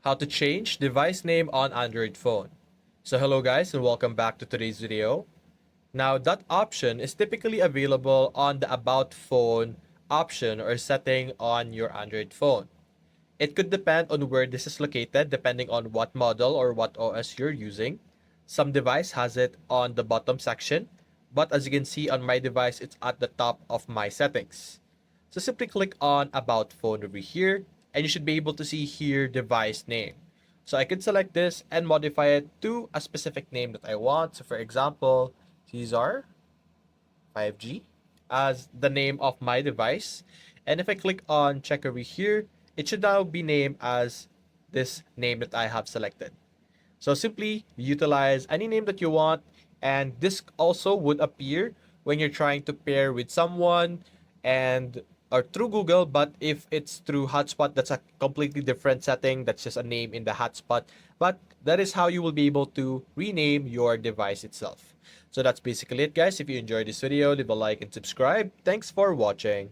how to change device name on Android phone. So hello guys and welcome back to today's video. Now that option is typically available on the about phone option or setting on your Android phone. It could depend on where this is located depending on what model or what OS you're using. Some device has it on the bottom section, but as you can see on my device, it's at the top of my settings. So simply click on about phone over here and you should be able to see here device name. So I could select this and modify it to a specific name that I want. So for example, Caesar 5G as the name of my device. And if I click on check over here, it should now be named as this name that I have selected. So simply utilize any name that you want, and this also would appear when you're trying to pair with someone and or through Google, but if it's through hotspot, that's a completely different setting. That's just a name in the hotspot. But that is how you will be able to rename your device itself. So that's basically it, guys. If you enjoyed this video, leave a like and subscribe. Thanks for watching.